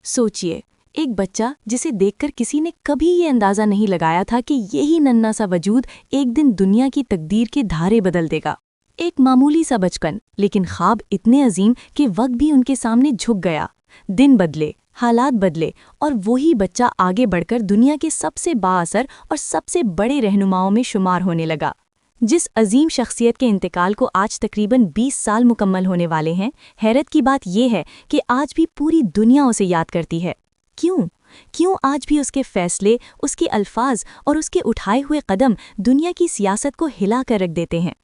सोचिए, एक बच्चा जिसे देखकर किसी ने कभी ये अंदाजा नहीं लगाया था कि यही नन्हा सा वजूद एक दिन दुनिया की तकदीर के धारे बदल देगा। एक मामूली सा बचपन, लेकिन ख्वाब इतने अजीम कि वक्त भी उनके सामने झुक गया। दिन बदले, हालात बदले, और वही बच्चा आगे बढ़कर दुनिया के सबसे बाअसर और सबसे बड़े रहनुमाओं में शुमार होने लगा। जिस अजीम शख्सियत के इंतकाल को आज तकरीबन 20 साल मुकम्मल होने वाले हैं, हैरत की बात यह है कि आज भी पूरी दुनिया उसे याद करती है। क्यों आज भी उसके फैसले, उसके अल्फाज और उसके उठाए हुए कदम दुनिया की सियासत को हिला कर रख देते हैं?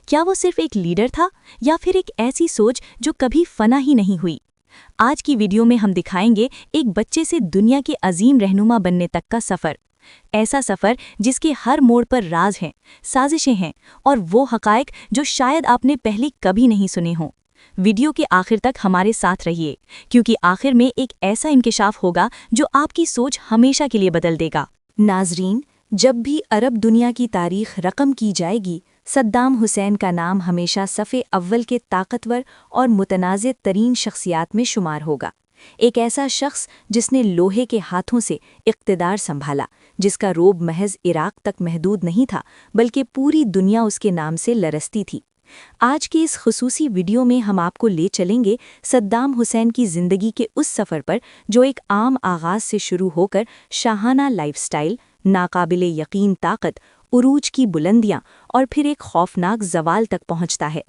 क्या वो सिर्फ एक लीडर था या फिर एक ऐसी सोच जो कभी फना ही नहीं हुई? आज की वीडियो में हम दिखाएंगे एक बच्चे से दुनिया के अजीम रहनुमा बनने तक का सफ़र। ऐसा सफ़र जिसके हर मोड़ पर राज हैं, साजिशें हैं और वो हक़ाइक़ जो शायद आपने पहले कभी नहीं सुने हों। वीडियो के आखिर तक हमारे साथ रहिए, क्योंकि आखिर में एक ऐसा इंकिशाफ होगा जो आपकी सोच हमेशा के लिए बदल देगा। नाज़रीन, जब भी अरब दुनिया की तारीख़ रकम की जाएगी, सद्दाम हुसैन का नाम हमेशा सफ़े अव्वल के ताकतवर और मुतनाज़िर तरीन शख्सियात में शुमार होगा। एक ऐसा शख्स जिसने लोहे के हाथों से इक़्तिदार संभाला, जिसका रोब महज इराक़ तक महदूद नहीं था, बल्कि पूरी दुनिया उसके नाम से लरसती थी। आज की इस खुसूसी वीडियो में हम आपको ले चलेंगे सद्दाम हुसैन की ज़िंदगी के उस सफ़र पर जो एक आम आगाज़ से शुरू होकर शाहाना लाइफस्टाइल, नाकाबिले यकीन ताकत, उरूज की बुलंदियाँ और फिर एक खौफनाक ज़वाल तक पहुँचता है।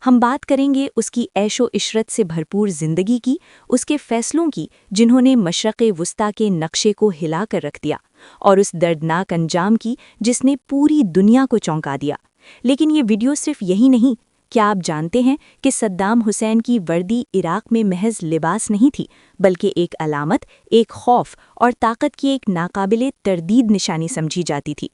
हम बात करेंगे उसकी ऐशो इशरत से भरपूर ज़िंदगी की, उसके फ़ैसलों की जिन्होंने मशरक़े वुस्ता के नक्शे को हिला कर रख दिया, और उस दर्दनाक अंजाम की जिसने पूरी दुनिया को चौंका दिया। लेकिन ये वीडियो सिर्फ यही नहीं। क्या आप जानते हैं कि सद्दाम हुसैन की वर्दी इराक़ में महज लिबास नहीं थी, बल्कि एक अलामत, एक खौफ और ताकत की एक नाकाबिले तरदीद निशानी समझी जाती थी?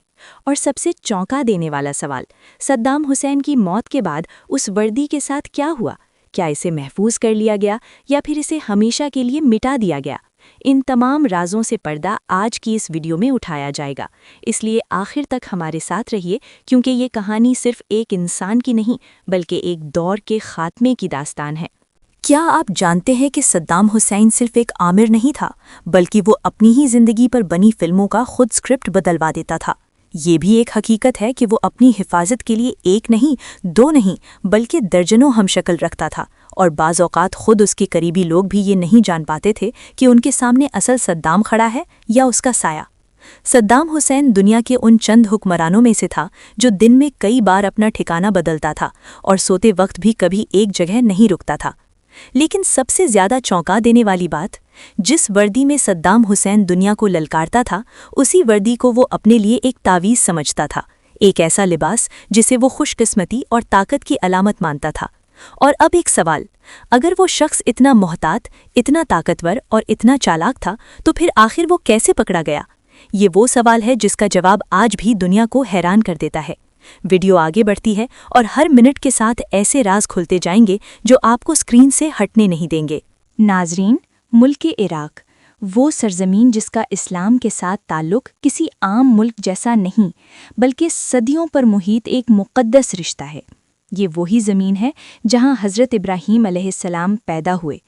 और सबसे चौंका देने वाला सवाल, सद्दाम हुसैन की मौत के बाद उस वर्दी के साथ क्या हुआ? क्या इसे महफूज कर लिया गया या फिर इसे हमेशा के लिए मिटा दिया गया? इन तमाम राजों से पर्दा आज की इस वीडियो में उठाया जाएगा, इसलिए आखिर तक हमारे साथ रहिए, क्योंकि ये कहानी सिर्फ एक इंसान की नहीं, बल्कि एक दौर के खात्मे की दास्तान है। क्या आप जानते हैं कि सद्दाम हुसैन सिर्फ एक आमिर नहीं था, बल्कि वो अपनी ही ज़िंदगी पर बनी फिल्मों का खुद स्क्रिप्ट बदलवा देता था? ये भी एक हकीकत है कि वो अपनी हिफाजत के लिए एक नहीं, दो नहीं, बल्कि दर्जनों हमशक्ल रखता था, और बाज़ औक़ात खुद उसके करीबी लोग भी ये नहीं जान पाते थे कि उनके सामने असल सद्दाम खड़ा है या उसका साया। सद्दाम हुसैन दुनिया के उन चंद हुक्मरानों में से था जो दिन में कई बार अपना ठिकाना बदलता था और सोते वक्त भी कभी एक जगह नहीं रुकता था। लेकिन सबसे ज़्यादा चौंका देने वाली बात, जिस वर्दी में सद्दाम हुसैन दुनिया को ललकारता था, उसी वर्दी को वो अपने लिए एक तावीज़ समझता था, एक ऐसा लिबास जिसे वो खुशकिस्मती और ताकत की अलामत मानता था। और अब एक सवाल, अगर वो शख्स इतना मोहतात, इतना ताकतवर और इतना चालाक था, तो फिर आखिर वो कैसे पकड़ा गया? ये वो सवाल है जिसका जवाब आज भी दुनिया को हैरान कर देता है। वीडियो आगे बढ़ती है और हर मिनट के साथ ऐसे राज खुलते जाएंगे जो आपको स्क्रीन से हटने नहीं देंगे। नाज़रीन, मुल्क इराक़, वो सरजमीन जिसका इस्लाम के साथ ताल्लुक़ किसी आम मुल्क जैसा नहीं, बल्कि सदियों पर मुहीत एक मुक़द्दस रिश्ता है। ये वही ज़मीन है जहाँ हज़रत इब्राहीम अलैहिस्सलाम पैदा हुए,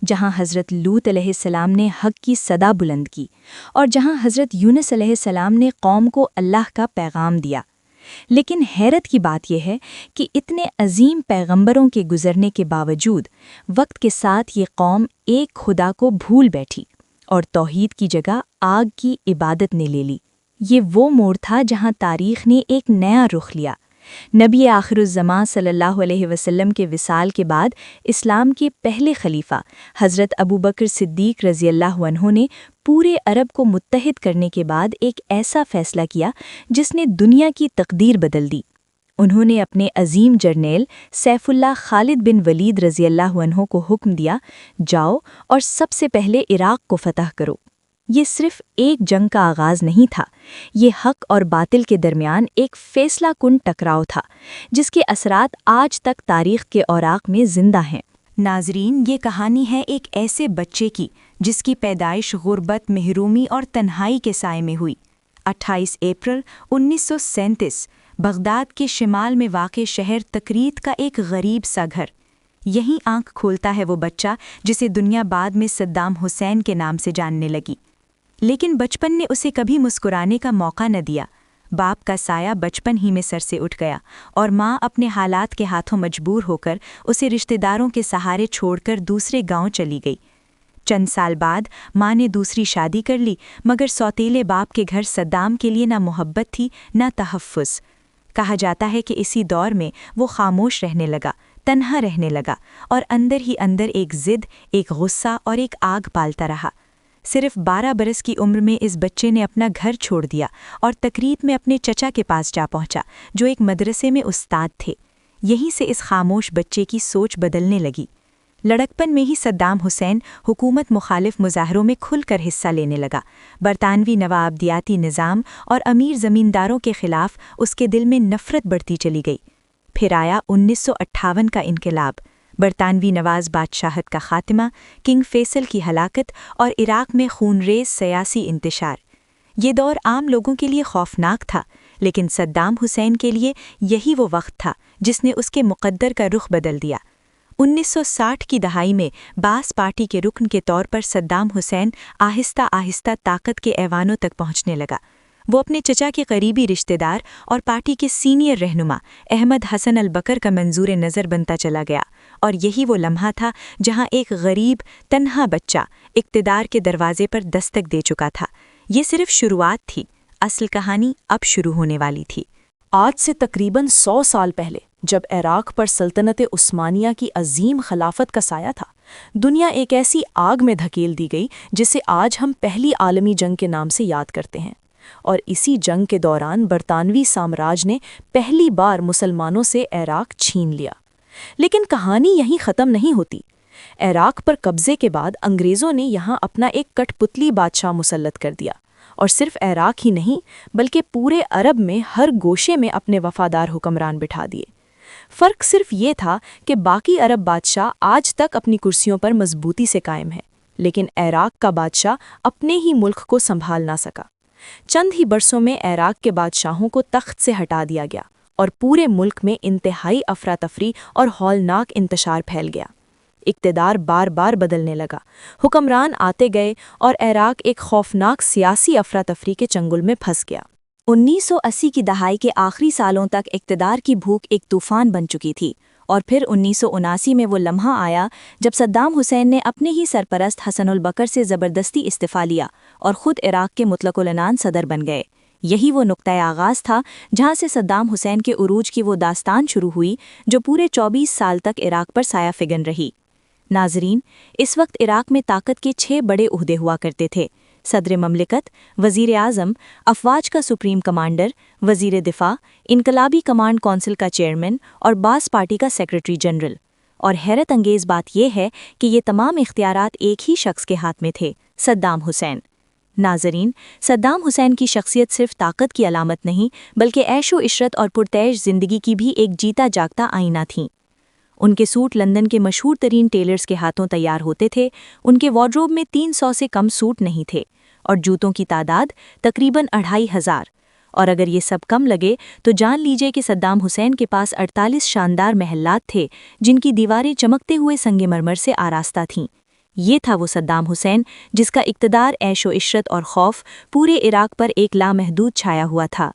जहाँ हज़रत लूत अलैहिस्सलाम ने हक़ की सदा बुलंद की, और जहाँ हज़रत यूनुस अलैहिस्सलाम ने कौम को अल्लाह का पैगाम दिया। लेकिन हैरत की बात यह है कि इतने अजीम पैगंबरों के गुजरने के बावजूद वक्त के साथ ये कौम एक खुदा को भूल बैठी और तौहीद की जगह आग की इबादत ने ले ली। ये वो मोड़ था जहाँ तारीख़ ने एक नया रुख लिया। नबी आखिरुज़्ज़मां सल्लल्लाहु अलैहि वसल्लम के विसाल के बाद इस्लाम के पहले खलीफा हज़रत अबू बकर सिद्दीक़ रज़ियल्लाहु अन्हु ने पूरे अरब को मुत्तहिद करने के बाद एक ऐसा फ़ैसला किया जिसने दुनिया की तकदीर बदल दी। उन्होंने अपने अजीम जर्नेल सैफुल्लाह खालिद बिन वलीद रज़ियल्लाहु अन्हु को हुक्म दिया, जाओ और सबसे पहले इराक़ को फ़तह करो। ये सिर्फ एक जंग का आगाज़ नहीं था, ये हक़ और बातिल के दरमियान एक फ़ैसला कुन टकराव था, जिसके असरात आज तक तारीख़ के औराक़ में ज़िंदा हैं। नाज़रीन, ये कहानी है एक ऐसे बच्चे की जिसकी पैदाइश गुर्बत, महरूमी और तन्हाई के साए में हुई। 28 अप्रैल 1937 बगदाद के शिमाल में वाक़े शहर तकरीत का एक गरीब सा घर। یہیں آنکھ کھولتا ہے وہ بچہ جسے دنیا بعد میں صدام حسین کے نام سے جاننے لگی۔ لیکن بچپن نے اسے کبھی مسکرانے کا موقع نہ دیا۔ باپ کا سایہ بچپن ہی میں سر سے اٹھ گیا اور ماں اپنے حالات کے ہاتھوں مجبور ہو کر اسے رشتہ داروں کے سہارے چھوڑ کر دوسرے گاؤں چلی گئی۔ چند سال بعد ماں نے دوسری شادی کر لی، مگر سوتیلے باپ کے گھر صدام کے لیے نہ محبت تھی نہ تحفظ۔ کہا جاتا ہے کہ اسی دور میں وہ خاموش رہنے لگا، تنہا رہنے لگا اور اندر ہی اندر ایک ضد، ایک غصہ اور ایک آگ پالتا رہا۔ صرف 12 برس کی عمر میں اس بچے نے اپنا گھر چھوڑ دیا اور تقریب میں اپنے چچا کے پاس جا پہنچا، جو ایک مدرسے میں استاد تھے۔ یہیں سے اس خاموش بچے کی سوچ بدلنے لگی۔ لڑکپن میں ہی صدام حسین حکومت مخالف مظاہروں میں کھل کر حصہ لینے لگا۔ برطانوی نوآبادیاتی نظام اور امیر زمینداروں کے خلاف اس کے دل میں نفرت بڑھتی چلی گئی۔ پھر آیا 1958 کا انقلاب، برطانوی نواز بادشاہت کا خاتمہ، کنگ فیصل کی ہلاکت اور عراق میں خونریز سیاسی انتشار۔ یہ دور عام لوگوں کے لیے خوفناک تھا، لیکن صدام حسین کے لیے یہی وہ وقت تھا جس نے اس کے مقدر کا رخ بدل دیا۔ 1960 کی دہائی میں باس پارٹی کے رکن کے طور پر صدام حسین آہستہ آہستہ طاقت کے ایوانوں تک پہنچنے لگا۔ وہ اپنے چچا کے قریبی رشتہ دار اور پارٹی کے سینئر رہنما احمد حسن البکر کا منظور نظر بنتا چلا گیا، اور یہی وہ لمحہ تھا جہاں ایک غریب، تنہا بچہ اقتدار کے دروازے پر دستک دے چکا تھا۔ یہ صرف شروعات تھی، اصل کہانی اب شروع ہونے والی تھی۔ آج سے تقریباً 100 سال پہلے، جب عراق پر سلطنت عثمانیہ کی عظیم خلافت کا سایہ تھا، دنیا ایک ایسی آگ میں دھکیل دی گئی جسے آج ہم پہلی عالمی جنگ کے نام سے یاد کرتے ہیں۔ اور اسی جنگ کے دوران برطانوی سامراج نے پہلی بار مسلمانوں سے عراق چھین لیا۔ لیکن کہانی یہیں ختم نہیں ہوتی۔ عراق پر قبضے کے بعد انگریزوں نے یہاں اپنا ایک کٹ پتلی بادشاہ مسلط کر دیا، اور صرف عراق ہی نہیں بلکہ پورے عرب میں ہر گوشے میں اپنے وفادار حکمران بٹھا دیے۔ فرق صرف یہ تھا کہ باقی عرب بادشاہ آج تک اپنی کرسیوں پر مضبوطی سے قائم ہیں، لیکن عراق کا بادشاہ اپنے ہی ملک کو سنبھال نہ سکا۔ چند ہی برسوں میں عراق کے بادشاہوں کو تخت سے ہٹا دیا گیا اور پورے ملک میں انتہائی افراتفری اور ہولناک انتشار پھیل گیا۔ اقتدار بار بار بدلنے لگا، حکمران آتے گئے اور عراق ایک خوفناک سیاسی افراتفری کے چنگل میں پھنس گیا۔ 1980 کی دہائی کے آخری سالوں تک اقتدار کی بھوک ایک طوفان بن چکی تھی، اور پھر 1979 میں وہ لمحہ آیا جب صدام حسین نے اپنے ہی سرپرست حسن البکر سے زبردستی استعفیٰ لیا اور خود عراق کے مطلق العنان صدر بن گئے۔ یہی وہ نقطۂ آغاز تھا جہاں سے صدام حسین کے عروج کی وہ داستان شروع ہوئی جو پورے 24 سال تک عراق پر سایہ فگن رہی۔ ناظرین، اس وقت عراق میں طاقت کے 6 بڑے عہدے ہوا کرتے تھے: صدر مملکت، وزیر اعظم، افواج کا سپریم کمانڈر، وزیر دفاع، انقلابی کمانڈ کونسل کا چیئرمین اور باس پارٹی کا سیکرٹری جنرل۔ اور حیرت انگیز بات یہ ہے کہ یہ تمام اختیارات ایک ہی شخص کے ہاتھ میں تھے: صدام حسین۔ ناظرین، صدام حسین کی شخصیت صرف طاقت کی علامت نہیں بلکہ عیش و عشرت اور پرتعیش زندگی کی بھی ایک جیتا جاگتا آئینہ تھیں۔ ان کے سوٹ لندن کے مشہور ترین ٹیلرز کے ہاتھوں تیار ہوتے تھے، ان کے وارڈروب میں 300 سے کم سوٹ نہیں تھے، اور جوتوں کی تعداد تقریباً 2500۔ اور اگر یہ سب کم لگے تو جان لیجئے کہ صدام حسین کے پاس 48 شاندار محلات تھے جن کی دیواریں چمکتے ہوئے سنگ مرمر سے آراستہ تھیں۔ یہ تھا وہ صدام حسین جس کا اقتدار، عیش و عشرت اور خوف پورے عراق پر ایک لامحدود چھایا ہوا تھا۔